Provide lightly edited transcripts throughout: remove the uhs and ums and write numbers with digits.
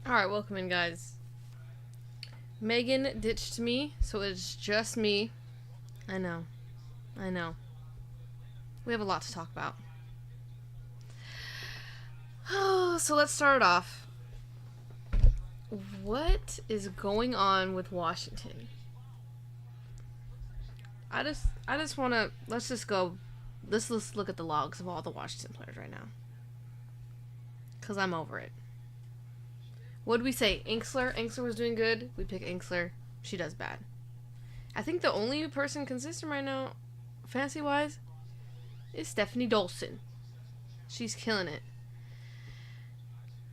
Alright, welcome in, guys. Megan ditched me, so it's just me. I know. I know. We have a lot to talk about. Oh, so let's start it off. What is going on with Washington? I just want to, let's look at the logs of all the Washington players right now. Because I'm over it. What did we say? Inksler? Inksler was doing good. We pick Inksler. She does bad. I think the only person consistent right now, fantasy-wise, is Stephanie Dolson. She's killing it.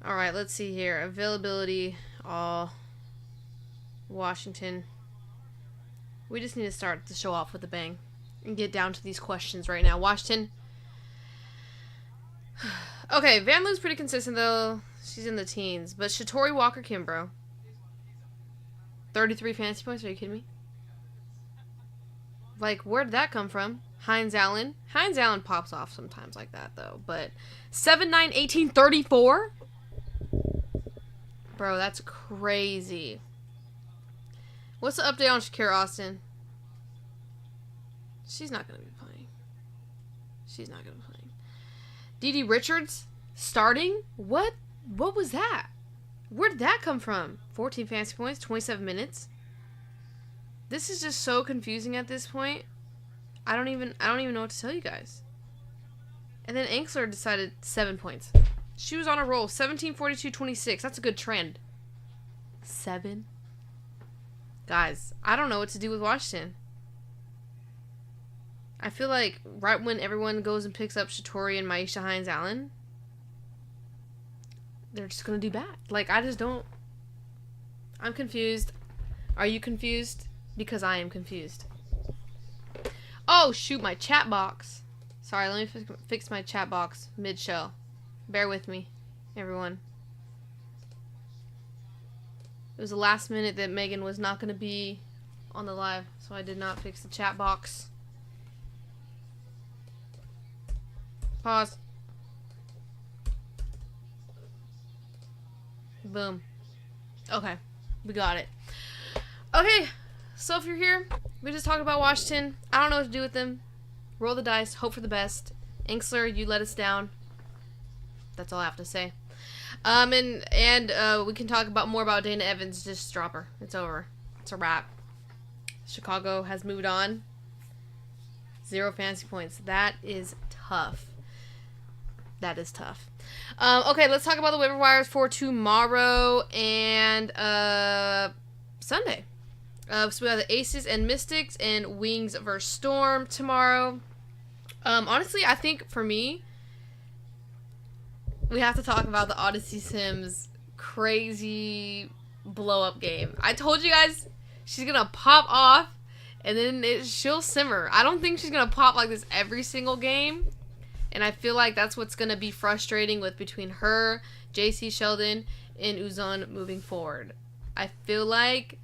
Alright, let's see here. Availability, all. Washington. We just need to start the show off with a bang. And get down to these questions right now. Washington. Okay, Van Loo's pretty consistent, though. She's in the teens. But Shatori Walker-Kimbrough. 33 fantasy points? Are you kidding me? Like, where did that come from? Hines Allen. Hines Allen pops off sometimes like that, though. But 7-9, 18, 34? Bro, that's crazy. What's the update on Shakira Austin? She's not going to be playing. She's not going to be playing. Dede Richards starting? What was that? Where did that come from? 14 fantasy points, 27 minutes. This is just so confusing at this point. I don't even know what to tell you guys. And then Inksler decided 7 points. She was on a roll. 17, 42, 26. That's a good trend. 7. Guys, I don't know what to do with Washington. I feel like right when everyone goes and picks up Shatori and Maisha Hines Allen, they're just going to do bad. Like, I just don't. I'm confused. Are you confused? Because I am confused. Oh, shoot, my chat box. Sorry, let me fix my chat box mid-show. Bear with me, everyone. It was the last minute that Megan was not going to be on the live, so I did not fix the chat box. Pause. Boom. Okay, we got it. Okay, so if you're here, we just talked about Washington. I don't know what to do with them. Roll the dice, hope for the best. Inksler, you let us down. That's all I have to say. We can talk about more about Dana Evans. Just drop her. It's over. It's a wrap. Chicago has moved on. 0 fantasy points. That is tough. That is tough. Okay, let's talk about the waiver wires for tomorrow and Sunday. So we have the Aces and Mystics and Wings versus Storm tomorrow. Honestly, I think for me, we have to talk about the Odyssey Sims crazy blow-up game. I told you guys she's going to pop off, and then she'll simmer. I don't think she's going to pop like this every single game, and I feel like that's what's going to be frustrating with between her, JC Sheldon, and Uzun moving forward. I feel like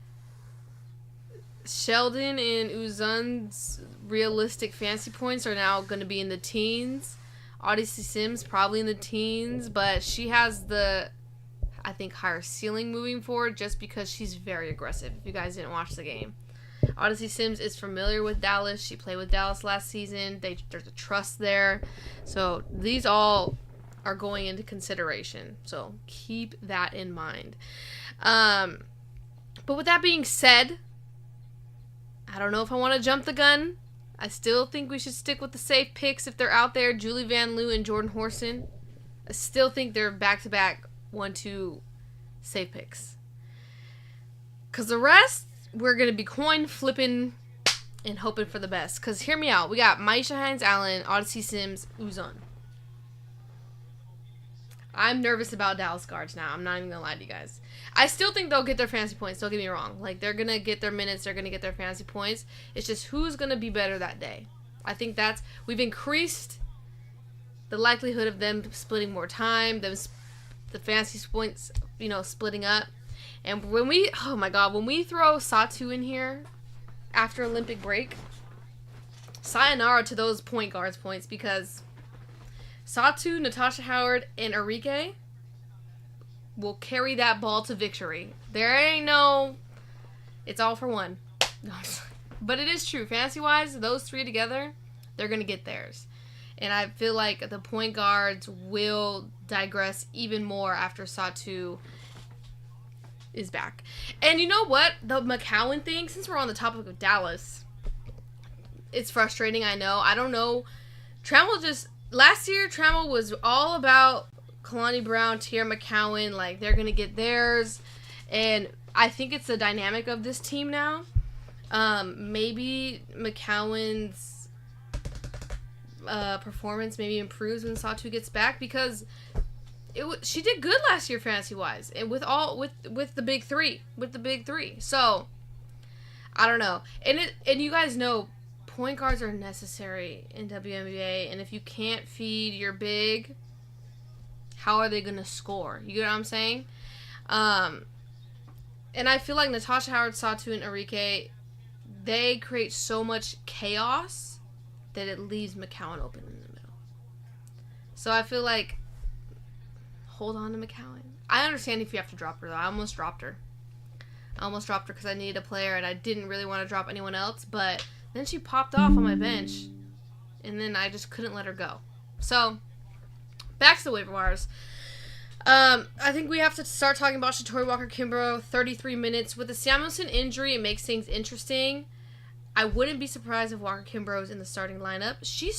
Sheldon and Uzun's realistic fantasy points are now going to be in the teens. Odyssey Sims probably in the teens, but she has the, I think, higher ceiling moving forward just because she's very aggressive. If you guys didn't watch the game, Odyssey Sims is familiar with Dallas. She played with Dallas last season. There's a trust there. So these all are going into consideration. So keep that in mind. But with that being said, I don't know if I want to jump the gun. I still think we should stick with the safe picks if they're out there. Julie Van Loo and Jordan Horson. I still think they're back-to-back 1-2 safe picks. Because the rest, we're going to be coin flipping and hoping for the best. Because hear me out. We got Maisha Hines Allen, Odyssey Sims, Uzun. I'm nervous about Dallas guards now. I'm not even going to lie to you guys. I still think they'll get their fantasy points. Don't get me wrong. Like, they're going to get their minutes. They're going to get their fantasy points. It's just who's going to be better that day. I think we've increased the likelihood of them splitting more time, the fantasy points, splitting up. And when we throw Satu in here after Olympic break, sayonara to those point guards points because Satu, Natasha Howard, and Arike will carry that ball to victory. There ain't no... It's all for one. But it is true. Fantasy-wise, those three together, they're going to get theirs. And I feel like the point guards will digress even more after Satu is back. And you know what? The McCowan thing, since we're on the topic of Dallas, it's frustrating, I know. I don't know. Last year, Trammell was all about Kalani Brown, Tierra McCowan, like, they're going to get theirs. And I think it's the dynamic of this team now. Maybe McCowan's performance maybe improves when Satu gets back, because she did good last year fantasy wise, and with the big three, So I don't know, and you guys know point guards are necessary in WNBA, and if you can't feed your big, how are they gonna score? You get what I'm saying? And I feel like Natasha Howard, Satu, and Arike, they create so much chaos that it leaves McCowan open in the middle. So I feel like, hold on to McCowan. I understand if you have to drop her, though. I almost dropped her because I needed a player, and I didn't really want to drop anyone else, but then she popped off on my bench, and then I just couldn't let her go. So, back to the waiver wires. I think we have to start talking about Shatori Walker-Kimbrough. 33 minutes. With the Samuelson injury, it makes things interesting. I wouldn't be surprised if Walker-Kimbrough is in the starting lineup. She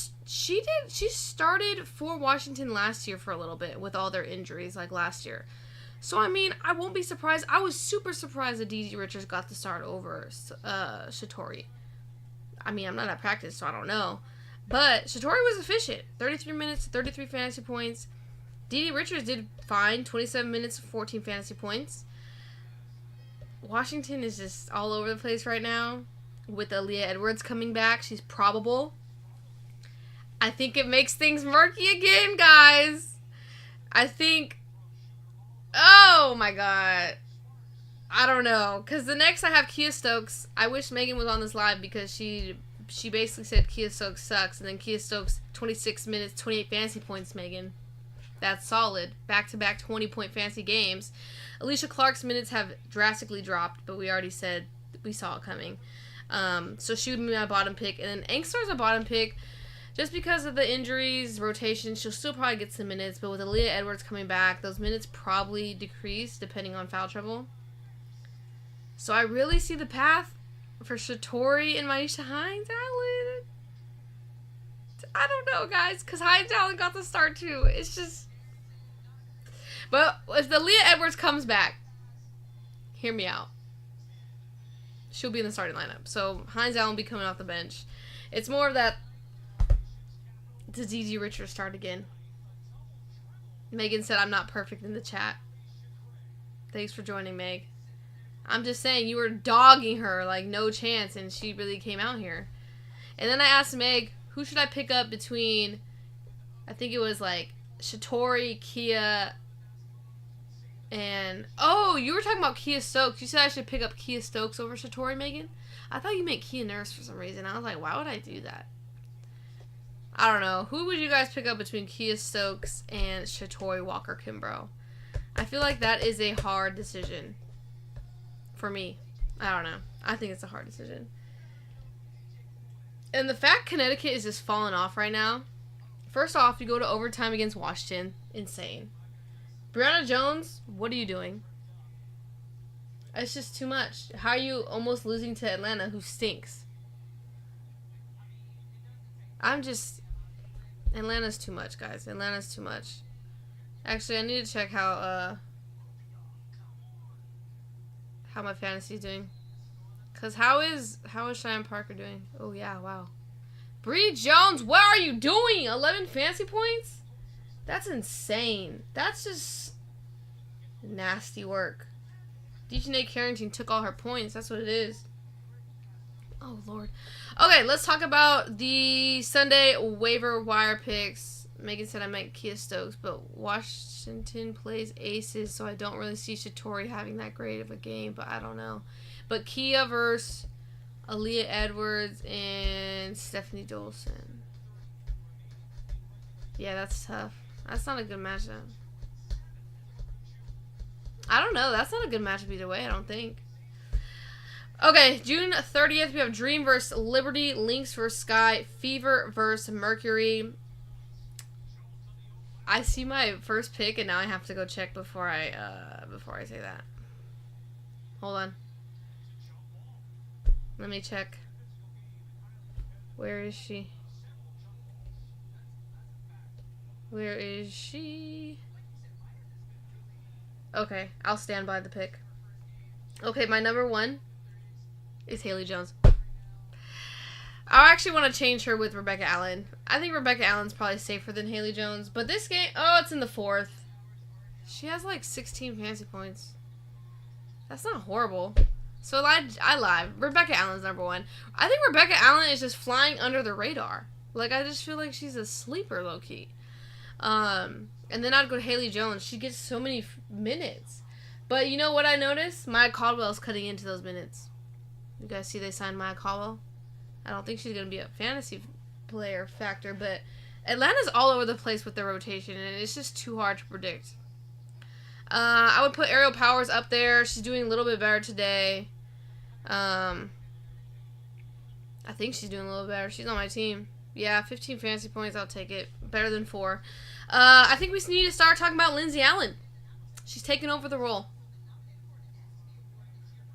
started for Washington last year for a little bit with all their injuries, like last year. So, I mean, I won't be surprised. I was super surprised that DD Richards got the start over Shatori. I mean, I'm not at practice, so I don't know. But Shatori was efficient. 33 minutes, 33 fantasy points. DD Richards did fine. 27 minutes, 14 fantasy points. Washington is just all over the place right now. With Aaliyah Edwards coming back, she's probable. I think it makes things murky again, guys. I think... Oh, my God. I don't know. Because the next I have Kia Stokes. I wish Megan was on this live because she basically said Kia Stokes sucks. And then Kia Stokes, 26 minutes, 28 fantasy points, Megan. That's solid. Back-to-back 20-point fantasy games. Alicia Clark's minutes have drastically dropped, but we already said we saw it coming. So she would be my bottom pick. And then Angstar's a bottom pick just because of the injuries, rotation. She'll still probably get some minutes, but with Aaliyah Edwards coming back, those minutes probably decrease depending on foul trouble. So I really see the path for Shatori and Maisha Hines-Allen. I don't know, guys, because Hines-Allen got the start too. It's just... But if Aaliyah Edwards comes back, hear me out. She'll be in the starting lineup. So Hines-Allen will be coming off the bench. It's more of that, does DD Richards start again? Megan said I'm not perfect in the chat. Thanks for joining, Meg. I'm just saying, you were dogging her like no chance, and she really came out here. And then I asked Meg, who should I pick up between, I think it was like Shatori, Kia, and... Oh, you were talking about Kia Stokes. You said I should pick up Kia Stokes over Shatori, Megan? I thought you meant Kia Nurse for some reason. I was like, why would I do that? I don't know. Who would you guys pick up between Kia Stokes and Shatori Walker-Kimbrough? I feel like that is a hard decision for me. I don't know. I think it's a hard decision. And the fact Connecticut is just falling off right now. First off, you go to overtime against Washington. Insane. Brianna Jones, what are you doing? It's just too much. How are you almost losing to Atlanta, who stinks? Atlanta's too much, guys. Atlanta's too much. Actually, I need to check how my fantasy is doing. Cause how is Cheyenne Parker doing? Oh yeah, wow. Bree Jones, what are you doing? 11 fantasy points? That's insane. That's just nasty work. Dejanay Carrington took all her points. That's what it is. Oh, Lord. Okay, let's talk about the Sunday waiver wire picks. Megan said I meant Kia Stokes, but Washington plays aces, so I don't really see Shatori having that great of a game, but I don't know. But Kia versus Aaliyah Edwards and Stephanie Dolson. Yeah, that's tough. That's not a good matchup. I don't know. That's not a good matchup either way, I don't think. Okay, June 30th, we have Dream versus Liberty, Lynx versus Sky, Fever versus Mercury. I see my first pick, and now I have to go check before I say that. Hold on. Let me check. Where is she? Where is she? Okay, I'll stand by the pick. Okay, my number 1 is Haley Jones. I actually want to change her with Rebecca Allen. I think Rebecca Allen's probably safer than Haley Jones. But this game, oh, it's in the 4th. She has like 16 fantasy points. That's not horrible. So I lied. Rebecca Allen's number 1. I think Rebecca Allen is just flying under the radar. Like, I just feel like she's a sleeper, low-key. And then I'd go to Haley Jones. She gets so many minutes. But you know what I noticed? Maya Caldwell's cutting into those minutes. You guys see they signed Maya Caldwell? I don't think she's going to be a fantasy player factor, but Atlanta's all over the place with their rotation, and it's just too hard to predict. I would put Aerial Powers up there. She's doing a little bit better today. I think she's doing a little better. She's on my team. Yeah, 15 fantasy points. I'll take it. Better than 4. I think we need to start talking about Lindsay Allen. She's taken over the role.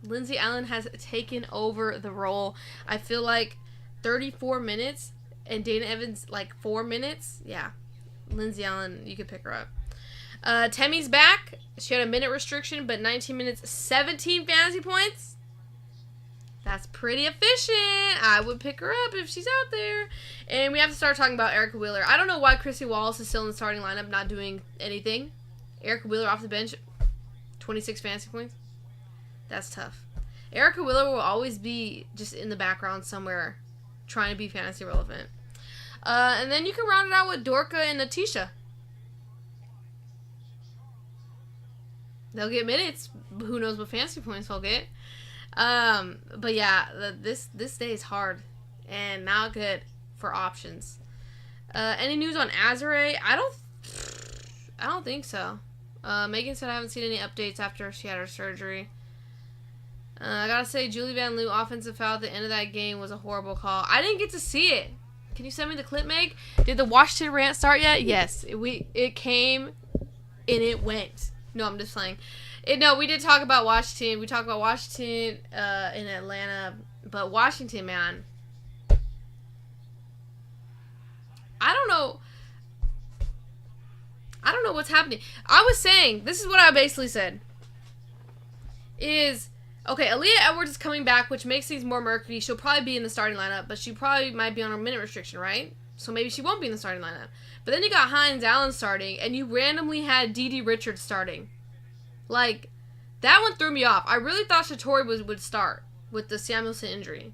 Lindsay Allen has taken over the role. I feel like 34 minutes and Dana Evans like 4 minutes. Yeah. Lindsay Allen, you could pick her up. Temmie's back. She had a minute restriction, but 19 minutes, 17 fantasy points. That's pretty efficient. I would pick her up if she's out there. And we have to start talking about Erica Wheeler. I don't know why Chrissy Wallace is still in the starting lineup, not doing anything. Erica Wheeler off the bench, 26 fantasy points. That's tough. Erica Wheeler will always be just in the background somewhere trying to be fantasy relevant. And then you can round it out with Dorka and Natisha. They'll get minutes. Who knows what fantasy points they'll get. But yeah, this day is hard and not good for options. Any news on Azure? I don't think so. Megan said I haven't seen any updates after she had her surgery. I gotta say, Julie Van Loo offensive foul at the end of that game was a horrible call. I didn't get to see it. Can you send me the clip, Meg? Did the Washington rant start yet? Yes. It came and it went. No, I'm just playing. No, we did talk about Washington. We talked about Washington in Atlanta. But Washington, man. I don't know what's happening. I was saying, this is what I basically said. Okay, Aaliyah Edwards is coming back, which makes things more murky. She'll probably be in the starting lineup, but she probably might be on a minute restriction, right? So maybe she won't be in the starting lineup. But then you got Hines Allen starting, and you randomly had Dee Richards starting. Like, that one threw me off. I really thought Shatori would start with the Samuelson injury.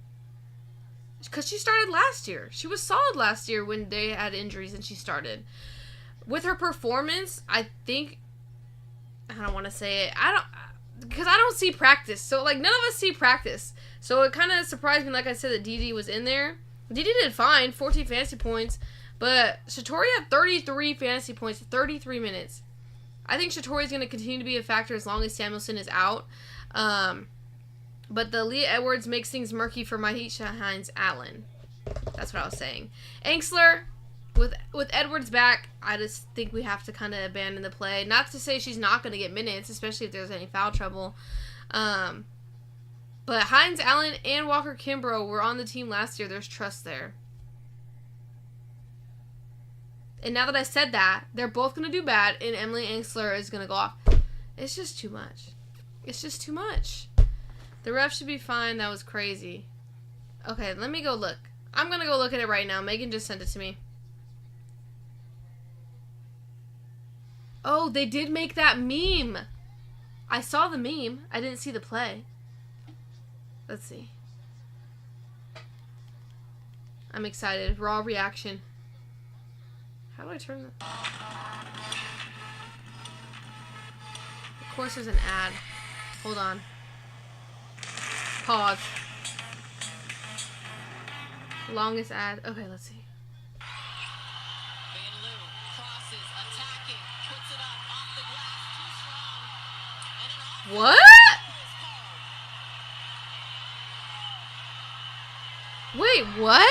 Because she started last year. She was solid last year when they had injuries and she started. With her performance, I think... I don't want to say it. Because I don't see practice. So, like, none of us see practice. So, it kind of surprised me, like I said, that Dee was in there. Dee did fine, 14 fantasy points. But Shatori had 33 fantasy points, 33 minutes. I think Shatori is going to continue to be a factor as long as Samuelson is out. But the Leah Edwards makes things murky for Mahisha Hines Allen. That's what I was saying. Angsler, with Edwards back, I just think we have to kind of abandon the play. Not to say she's not going to get minutes, especially if there's any foul trouble. But Hines Allen and Walker Kimbrough were on the team last year. There's trust there. And now that I said that, they're both going to do bad, and Emily Angsler is going to go off. It's just too much. It's just too much. The ref should be fine. That was crazy. Okay, let me go look. I'm going to go look at it right now. Megan just sent it to me. Oh, they did make that meme. I saw the meme. I didn't see the play. Let's see. I'm excited. Raw reaction. How do I turn that? Of course there's an ad. Hold on. Pause. Longest ad. Okay, let's see. Van Loo crosses, attacking, puts it up off the glass, too strong, and What? Wait, what?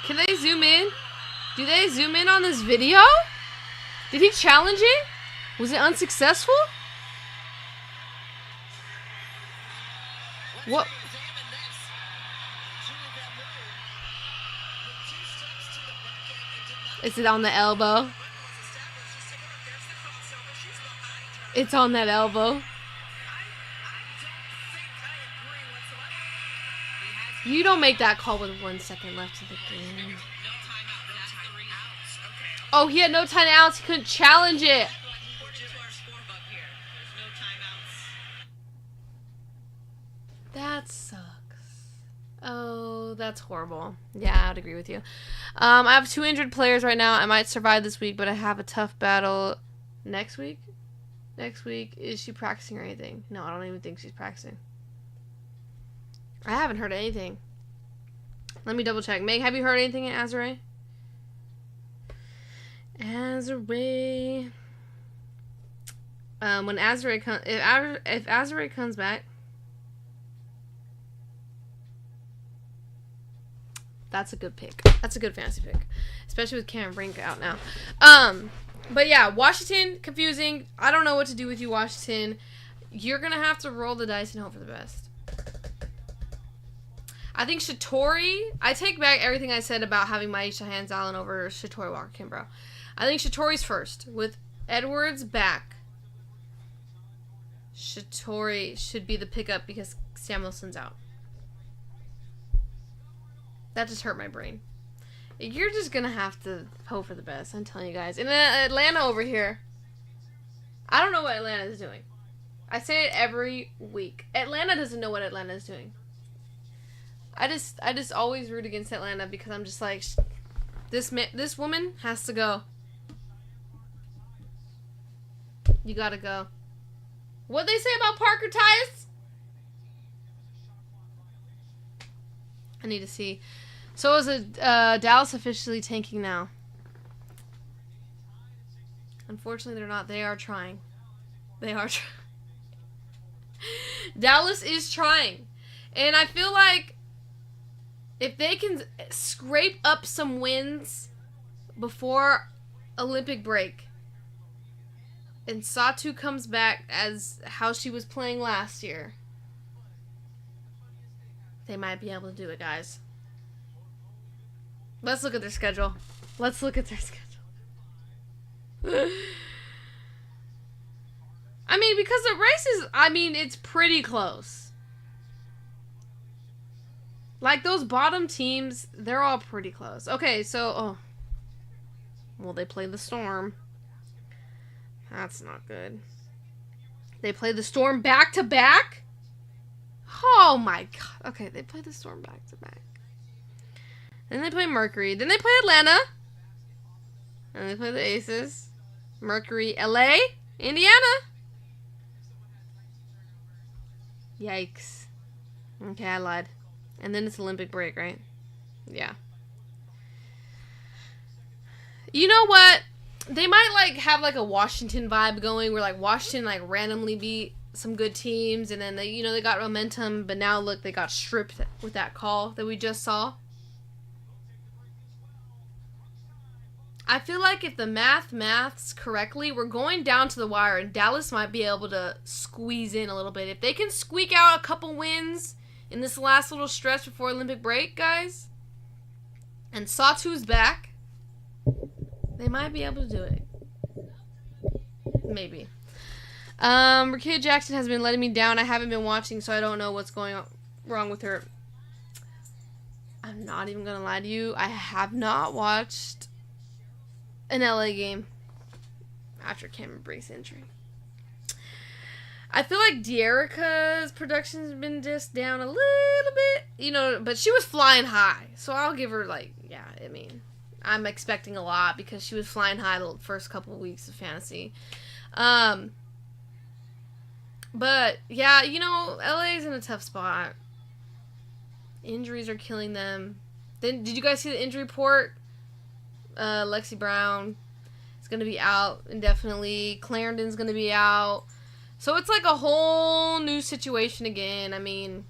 Can they zoom in? Do they zoom in on this video? Did he challenge it? Was it unsuccessful? What? Is it on the elbow? It's on that elbow. You don't make that call with 1 second left in the game. Oh, he had no timeouts. He couldn't challenge it. That sucks. Oh, that's horrible. Yeah, I'd agree with you. I have 2 injured players right now. I might survive this week, but I have a tough battle next week. Next week, is she practicing or anything? No, I don't even think she's practicing. I haven't heard anything. Let me double check. Meg, have you heard anything in Azure? Azure. When Azure comes, if Azure comes back, that's a good pick. That's a good fantasy pick, especially with Cameron Brink out now. But yeah, Washington, confusing. I don't know what to do with you, Washington. You're gonna have to roll the dice and hope for the best. I think Shatori. I take back everything I said about having Maisha Hands-Allen over Shatori Walker-Kimbrough. I think Shatori's first with Edwards back. Shatori should be the pickup because Samuelson's out. That just hurt my brain. You're just going to have to hope for the best, I'm telling you guys. And Atlanta over here. I don't know what Atlanta is doing. I say it every week. Atlanta doesn't know what Atlanta is doing. I just always root against Atlanta because I'm just like, this woman has to go. You gotta go. What'd they say about Parker Tyus? I need to see. So is Dallas officially tanking now? Unfortunately, they're not. They are trying. They are trying. Dallas is trying. And I feel like if they can scrape up some wins before Olympic break and Satu comes back as how she was playing last year, they might be able to do it, guys. Let's look at their schedule. Let's look at their schedule. I mean, because the race is, I mean, it's pretty close. Like, those bottom teams, they're all pretty close. Okay, so, well, they play the Storm. That's not good. They play the Storm back-to-back? Oh, my God. Okay, they play the Storm back-to-back. Then they play Mercury. Then they play Atlanta. And they play the Aces. Mercury, LA, Indiana. Yikes. Okay, I lied. And then it's Olympic break, right? Yeah. You know what? They might, like, have, like, a Washington vibe going where, like, Washington, like, randomly beat some good teams. And then, they, you know, they got momentum. But now, look, they got stripped with that call that we just saw. I feel like if the maths correctly, we're going down to the wire, and Dallas might be able to squeeze in a little bit. If they can squeak out a couple wins in this last little stretch before Olympic break, guys, and Satu's back, they might be able to do it. Maybe. Rakia Jackson has been letting me down. I haven't been watching, so I don't know what's going on wrong with her. I'm not even going to lie to you. I have not watched an LA game after Cameron Brink's injury. I feel like De'Erica's production has been just down a little bit, you know, but she was flying high. So I'll give her, like, yeah, I mean, I'm expecting a lot because she was flying high the first couple of weeks of fantasy. But, yeah, you know, LA's in a tough spot. Injuries are killing them. Then, did you guys see the injury report? Lexi Brown is going to be out indefinitely. Clarendon's going to be out. So it's like a whole new situation again. I mean,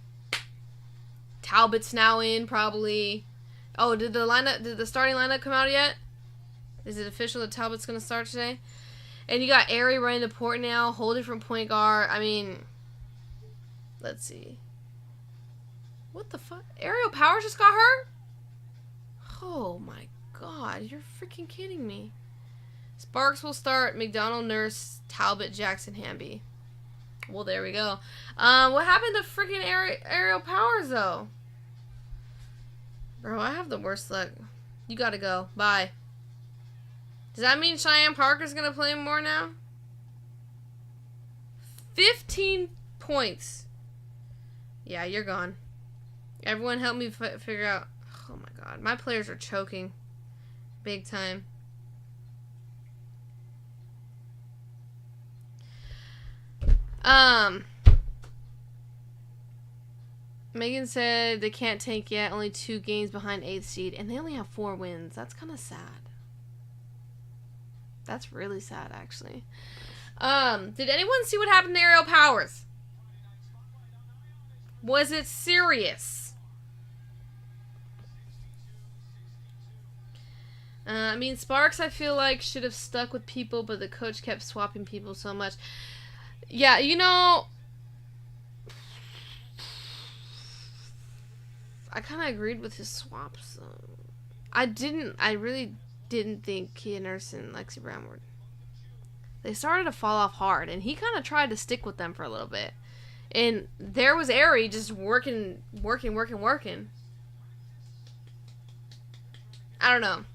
Talbot's now in probably. Oh, did the starting lineup come out yet? Is it official that Talbot's going to start today? And you got Aerie running the port now, whole different point guard. I mean, let's see. What the fuck? Aerial Powers just got hurt? Oh my god, you're freaking kidding me. Sparks will start, McDonald, Nurse, Talbot, Jackson, Hamby. Well, there we go. What happened to freaking Aerial Powers, though? Bro, I have the worst luck. You gotta go. Bye. Does that mean Cheyenne Parker's gonna play more now? 15 points. Yeah, you're gone. Everyone help me figure out. Oh my god. My players are choking. Big time. Megan said they can't tank yet. Only 2 games behind 8th seed. And they only have 4 wins. That's kind of sad. That's really sad, actually. Did anyone see what happened to Aerial Powers? Was it serious? I mean, Sparks, I feel like, should have stuck with people, but the coach kept swapping people so much. Yeah, you know, I kind of agreed with his swaps. I really didn't think Kia Nurse and Lexi Brown were. They started to fall off hard, and he kind of tried to stick with them for a little bit. And there was Aerie just working. I don't know.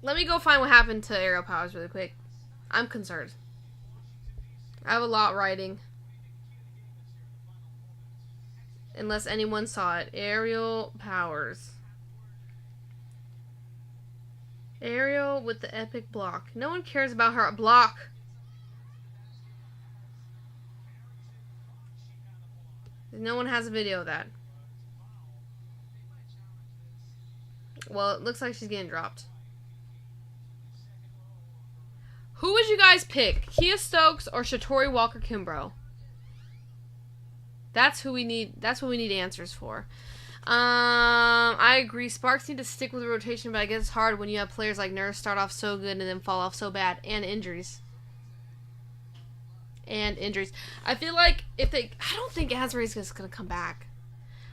Let me go find what happened to Aerial Powers really quick. I'm concerned. I have a lot writing. Unless anyone saw it. Aerial Powers. Ariel with the epic block. No one cares about her block. No one has a video of that. Well, it looks like she's getting dropped. Who would you guys pick? Kia Stokes or Shatori Walker-Kimbrough? That's who we need. That's what we need answers for. I agree. Sparks need to stick with the rotation, but I guess it's hard when you have players like Nurse start off so good and then fall off so bad, and injuries. I feel like I don't think Asbury's just gonna come back.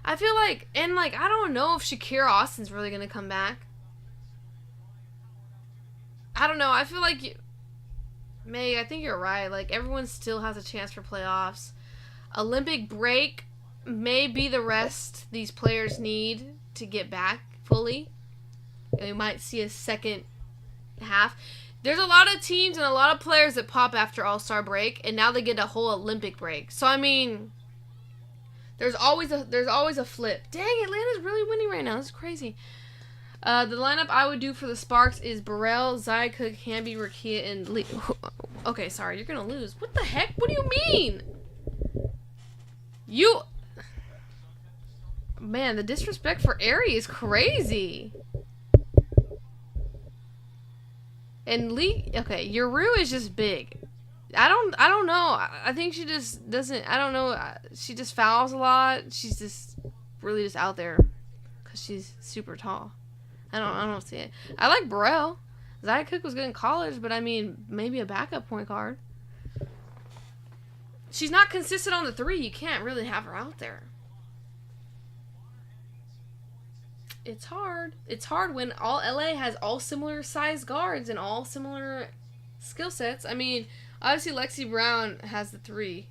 I feel like, and like, I don't know if Shakira Austin's really gonna come back. I don't know. I feel like Meg, I think you're right. Like, everyone still has a chance for playoffs. Olympic break may be the rest these players need to get back fully. And we might see a second half. There's a lot of teams and a lot of players that pop after All-Star break, and now they get a whole Olympic break. So I mean, there's always a flip. Dang, Atlanta's really winning right now. This is crazy. The lineup I would do for the Sparks is Burrell, Zia Cook, Hamby, Rakia, and Lee. Okay, sorry, you're gonna lose. What the heck? What do you mean? Man, the disrespect for Aerie is crazy. And Lee, okay, Yoru is just big. I don't know. I think she just doesn't. I don't know. She just fouls a lot. She's just really just out there because she's super tall. I don't see it. I like Burrell. Zia Cook was good in college, but I mean, maybe a backup point guard. She's not consistent on the 3. You can't really have her out there. It's hard. It's hard when all LA has all similar size guards and all similar skill sets. I mean, obviously Lexi Brown has the 3.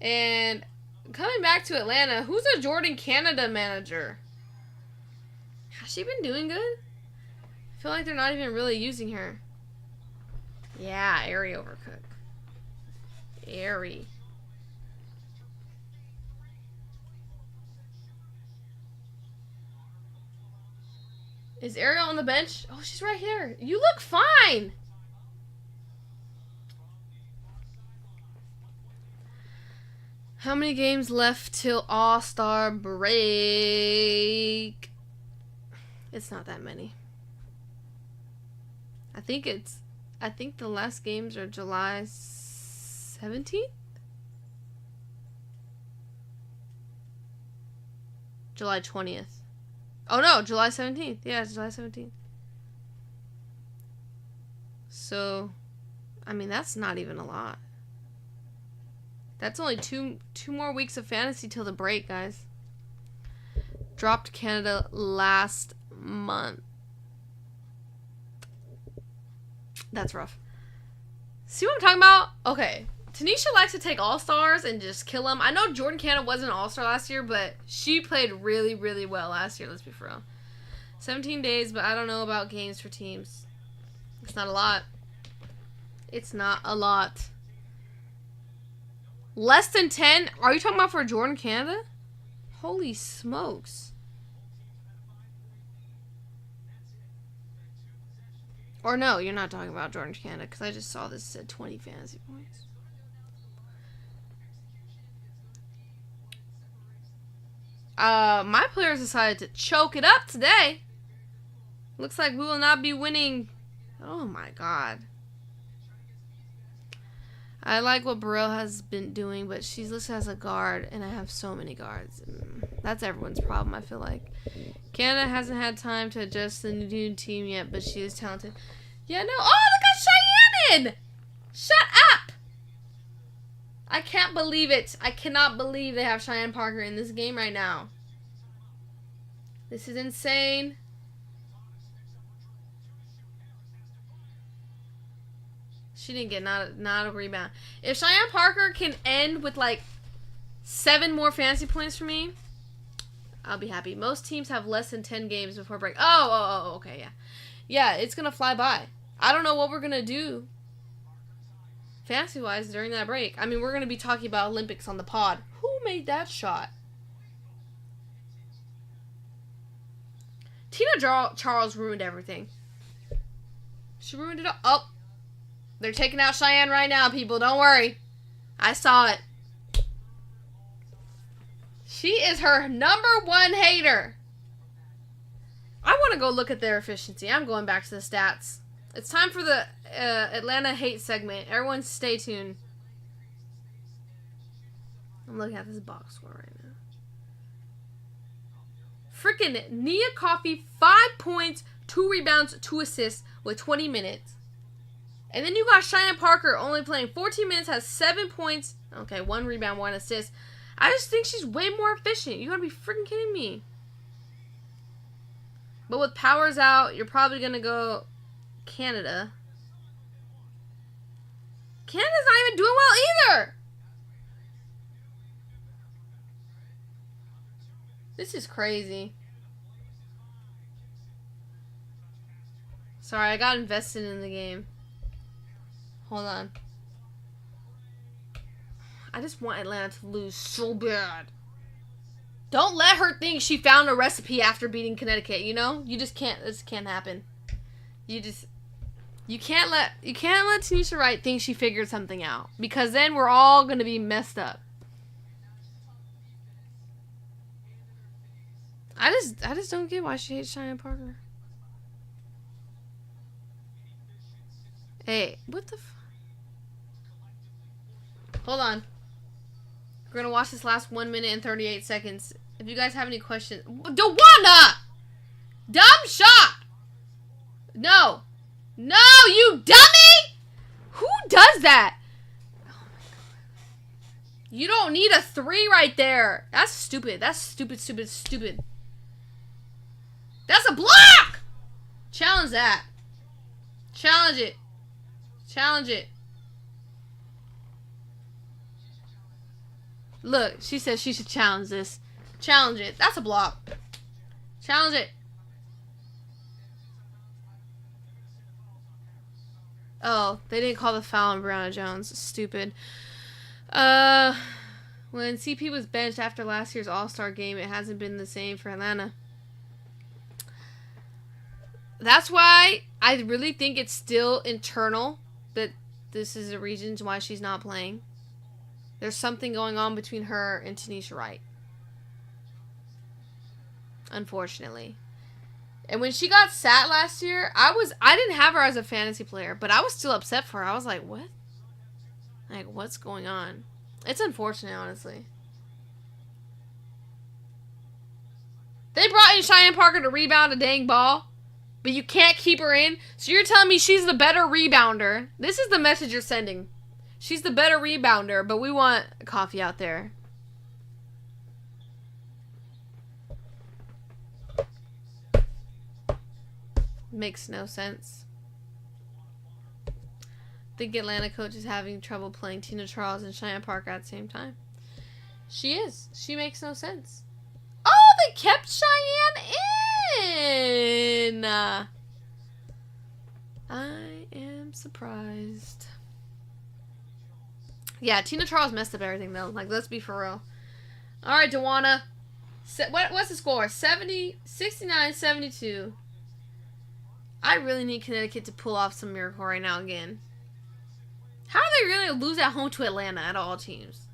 And coming back to Atlanta, who's the Jordan Canada manager? Has she been doing good? I feel like they're not even really using her. Yeah, Aerie Overcook. Aerie. Is Ariel on the bench? Oh, she's right here. You look fine. How many games left till All-Star break? It's not that many. I think the last games are July 17th? July 20th. Oh no, July 17th. Yeah, it's July 17th. So, I mean, that's not even a lot. That's only two more weeks of fantasy till the break, guys. Dropped Canada last month. That's rough. See what I'm talking about? Okay. Tanisha likes to take all-stars and just kill them. I know Jordan Canada wasn't an all-star last year, but she played really, really well last year. Let's be for real. 17 days, but I don't know about games for teams. It's not a lot. It's not a lot. Less than 10? Are you talking about for Jordan Canada? Holy smokes. Or no, you're not talking about Jordan Canada, because I just saw this said 20 fantasy points. My players decided to choke it up today. Looks like we will not be winning. Oh my god. I like what Burrell has been doing, but she's listed as a guard, and I have so many guards. That's everyone's problem, I feel like. Canada hasn't had time to adjust to the new team yet, but she is talented. Yeah, no. Oh, look at Cheyenne! Shut up! I can't believe it. I cannot believe they have Cheyenne Parker in this game right now. This is insane. She didn't get not a rebound. If Cheyenne Parker can end with like 7 more fantasy points for me, I'll be happy. Most teams have less than 10 games before break. Oh, okay, yeah. Yeah, it's going to fly by. I don't know what we're going to do fantasy-wise during that break. I mean, we're going to be talking about Olympics on the pod. Who made that shot? Tina Charles ruined everything. She ruined it all. Oh. They're taking out Cheyenne right now, people. Don't worry. I saw it. She is her #1 hater. I want to go look at their efficiency. I'm going back to the stats. It's time for the Atlanta hate segment. Everyone stay tuned. I'm looking at this box score right now. Freaking Nia Coffey, 5 points, 2 rebounds, 2 assists with 20 minutes. And then you got Cheyenne Parker only playing 14 minutes, has 7 points. Okay, 1 rebound, 1 assist. I just think she's way more efficient. You gotta be freaking kidding me. But with Powers out, you're probably gonna go Canada. Canada's not even doing well either. This is crazy. Sorry, I got invested in the game. Hold on. I just want Atlanta to lose so bad. Don't let her think she found a recipe after beating Connecticut, you know? You just can't. This can't happen. You can't let Tanisha Wright think she figured something out, because then we're all going to be messed up. I just don't get why she hates Cheyenne Parker. Hey, what the Hold on. We're going to watch this last 1 minute and 38 seconds. If you guys have any questions. DeWanda! Dumb shot! No. No, you dummy! Who does that? Oh my god. You don't need a 3 right there. That's stupid. That's stupid, stupid, stupid. That's a block! Challenge that. Challenge it. Challenge it. Look, she says she should challenge this. Challenge it. That's a block. Challenge it. Oh, they didn't call the foul on Brianna Jones. Stupid. When CP was benched after last year's All-Star game, it hasn't been the same for Atlanta. That's why I really think it's still internal that this is the reason why she's not playing. There's something going on between her and Tanisha Wright. Unfortunately. And when she got sat last year, I didn't have her as a fantasy player, but I was still upset for her. I was like, what? Like, what's going on? It's unfortunate, honestly. They brought in Cheyenne Parker to rebound a dang ball, but you can't keep her in? So you're telling me she's the better rebounder. This is the message you're sending. She's the better rebounder, but we want coffee out there. Makes no sense. I think Atlanta coach is having trouble playing Tina Charles and Cheyenne Parker at the same time. She is. She makes no sense. Oh, they kept Cheyenne in! I am surprised. Yeah, Tina Charles messed up everything, though. Like, let's be for real. Alright, Dewana. What's the score? 69-72. I really need Connecticut to pull off some miracle right now again. How are they really going to lose at home to Atlanta at all teams?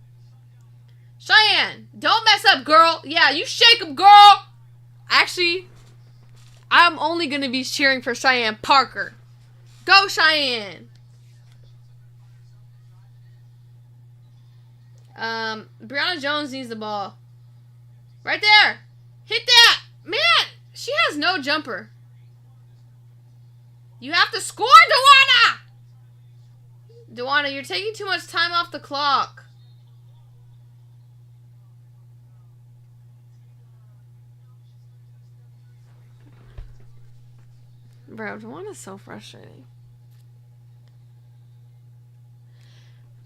Cheyenne, don't mess up, girl. Yeah, you shake them, girl. Actually, I'm only going to be cheering for Cheyenne Parker. Go, Cheyenne. Brianna Jones needs the ball. Right there. Hit that. Man, she has no jumper. You have to score, Dewana! Dewana, you're taking too much time off the clock. Bro, Dewana's so frustrating.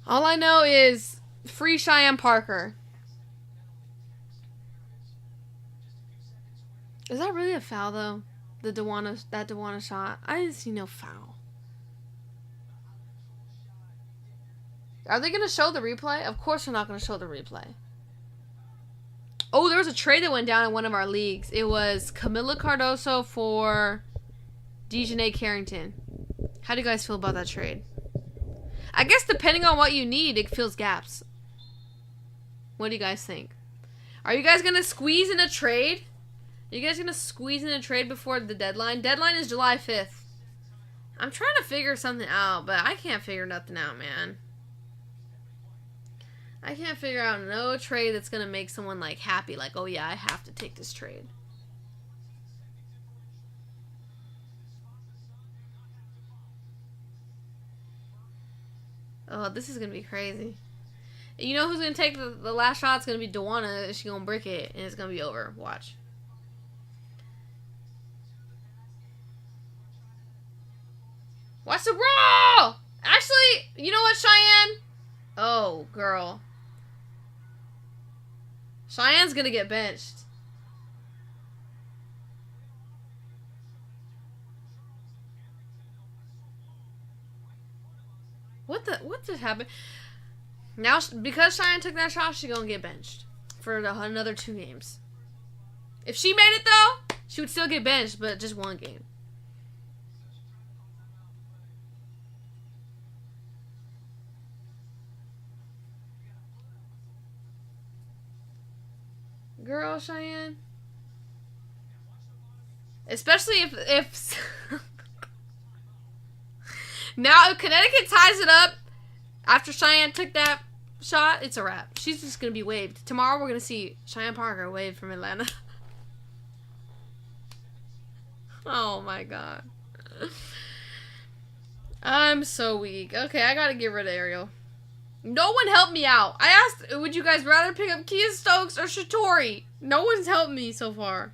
All I know is free Cheyenne Parker. Is that really a foul, though? That Dewana shot? I didn't see no foul. Are they going to show the replay? Of course they're not going to show the replay. Oh, there was a trade that went down in one of our leagues. It was Camila Cardoso for Dejanay Carrington. How do you guys feel about that trade? I guess depending on what you need, it fills gaps. What do you guys think? Are you guys going to squeeze in a trade? Are you guys going to squeeze in a trade before the deadline? Deadline is July 5th. I'm trying to figure something out, but I can't figure nothing out, man. I can't figure out no trade that's going to make someone, like, happy. Like, oh, yeah, I have to take this trade. Oh, this is going to be crazy. You know who's going to take the last shot? It's going to be Dewana. She's going to brick it, and it's going to be over. Watch. Watch the roll! Actually, you know what, Cheyenne? Oh, girl. Cheyenne's gonna get benched. What just happened? Now, because Cheyenne took that shot, she's gonna get benched for another 2 games. If she made it, though, she would still get benched, but just 1 game. Girl, Cheyenne. Especially if now if Connecticut ties it up after Cheyenne took that shot, it's a wrap. She's just gonna be waived. Tomorrow we're gonna see Cheyenne Parker waived from Atlanta. Oh my god. I'm so weak. Okay, I gotta get rid of Ariel. No one helped me out. I asked, would you guys rather pick up Kia Stokes or Shatori? No one's helped me so far.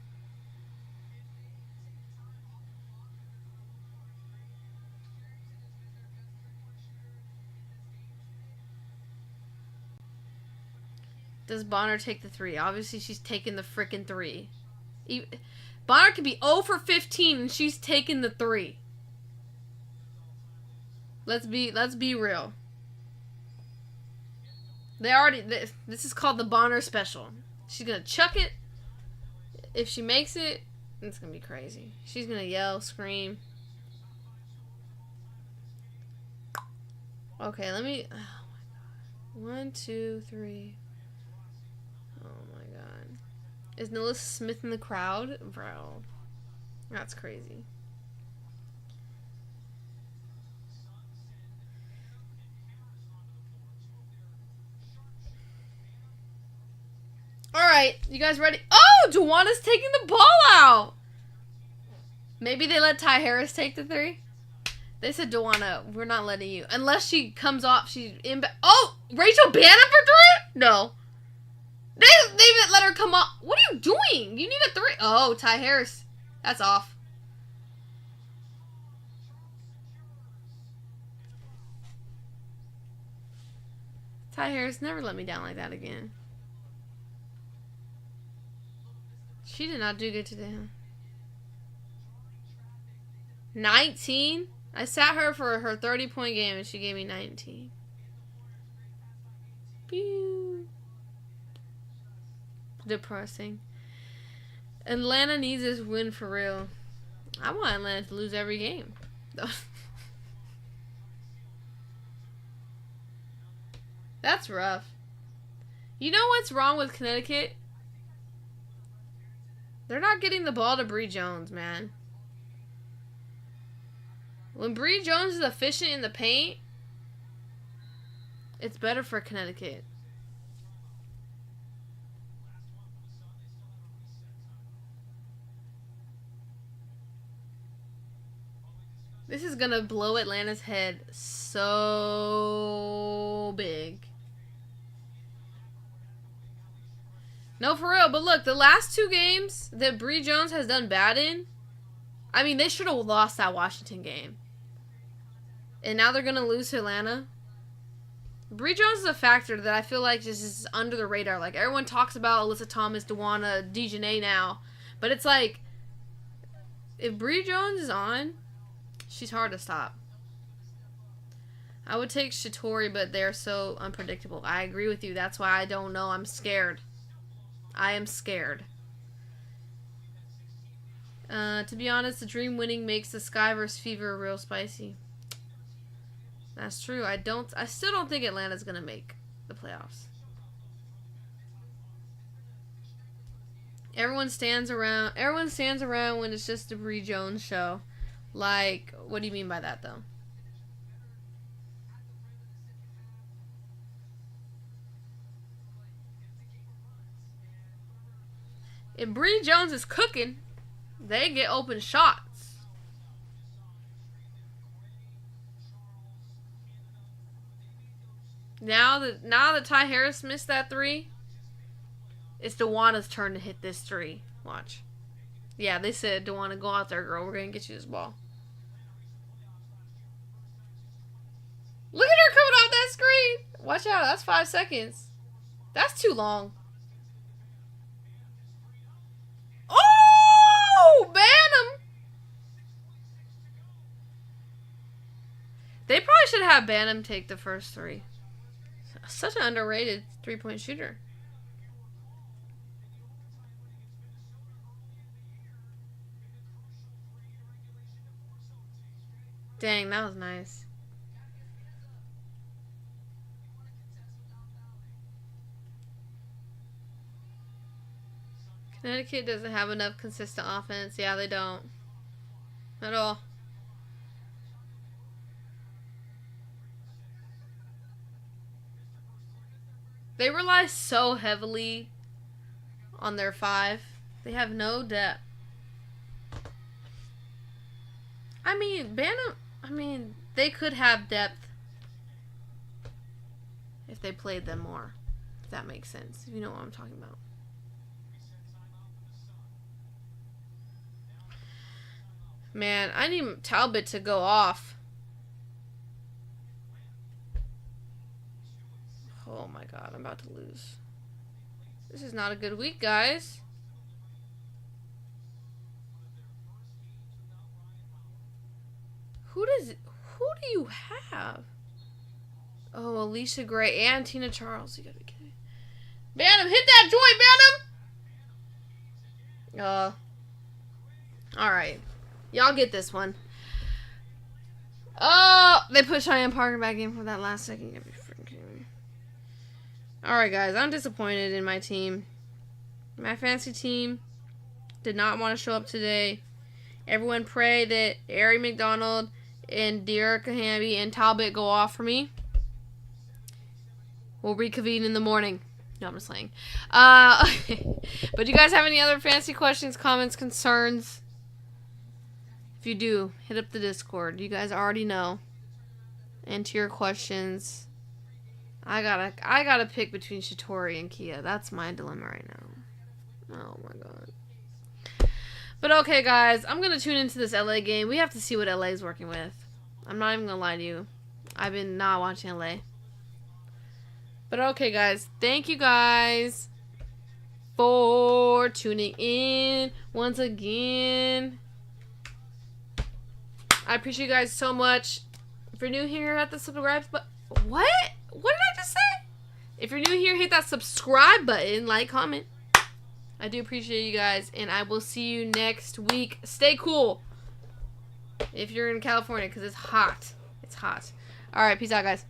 Does Bonner take the 3? Obviously, she's taking the frickin' 3. Bonner could be 0 for 15 and she's taking the 3. Let's be real. This is called the Bonner special. She's gonna chuck it. If she makes it, it's gonna be crazy. She's gonna yell, scream. Okay, let me. Oh my god. 1, 2, 3. Oh my god. Is Nilissa Smith in the crowd, bro? That's crazy. Alright, you guys ready? Oh, Duana's taking the ball out. Maybe they let Ty Harris take the 3. They said, Duana, we're not letting you. Unless she comes off, she's in. Oh, Rachel Bannon for 3? No. They let her come off. What are you doing? You need a 3. Oh, Ty Harris. That's off. Ty Harris, never let me down like that again. She did not do good today. 19? I sat her for her 30-point game and she gave me 19. Pew. Depressing. Atlanta needs this win for real. I want Atlanta to lose every game. That's rough. You know what's wrong with Connecticut? They're not getting the ball to Bree Jones, man. When Bree Jones is efficient in the paint, it's better for Connecticut. This is gonna blow Atlanta's head so big. No, for real. But look, the last 2 games that Bree Jones has done bad in, I mean, they should have lost that Washington game. And now they're going to lose to Atlanta. Bree Jones is a factor that I feel like just is under the radar. Like, everyone talks about Alyssa Thomas, Duana, Dejanay now. But it's like, if Bree Jones is on, she's hard to stop. I would take Shatori, but they're so unpredictable. I agree with you. That's why I don't know. I'm scared. I am scared. To be honest, the dream winning makes the Sky vs. Fever real spicy. That's true. I still don't think Atlanta's gonna make the playoffs. Everyone stands around when it's just a Bree Jones show. Like, what do you mean by that though? If Bree Jones is cooking, they get open shots. Now that Ty Harris missed that 3, it's Duana's turn to hit this 3. Watch. Yeah, they said, Duana, go out there, girl. We're going to get you this ball. Look at her coming off that screen. Watch out. That's 5 seconds. That's too long. Oh! Bantam! They probably should have Bantam take the first 3. Such an underrated 3-point shooter. Dang, that was nice. Connecticut doesn't have enough consistent offense. Yeah, they don't. At all. They rely so heavily on their 5. They have no depth. I mean, they could have depth if they played them more. If that makes sense. If you know what I'm talking about. Man, I need Talbot to go off. Oh my god, I'm about to lose. This is not a good week, guys. Who do you have? Oh, Alicia Gray and Tina Charles. You gotta be kidding. Bantam, hit that joint, Bantam! Alright. Y'all get this one. Oh, they put Cheyenne Parker back in for that last second. You gotta be freaking kidding me. Alright, guys. I'm disappointed in my team. My fantasy team did not want to show up today. Everyone pray that Ari McDonald and Dearica Hamby and Talbot go off for me. We'll reconvene in the morning. No, I'm just playing. But do you guys have any other fancy questions, comments, concerns? If you do, hit up the Discord. You guys already know. Enter your questions. I gotta pick between Shatori and Kia. That's my dilemma right now. Oh my god. But okay, guys, I'm gonna tune into this LA game. We have to see what LA is working with. I'm not even gonna lie to you. I've been not watching LA. But okay, guys, thank you guys for tuning in once again. I appreciate you guys so much. If you're new here, hit the subscribe button. What? What did I just say? If you're new here, hit that subscribe button, like, comment. I do appreciate you guys, and I will see you next week. Stay cool if you're in California, because it's hot. It's hot. All right, peace out, guys.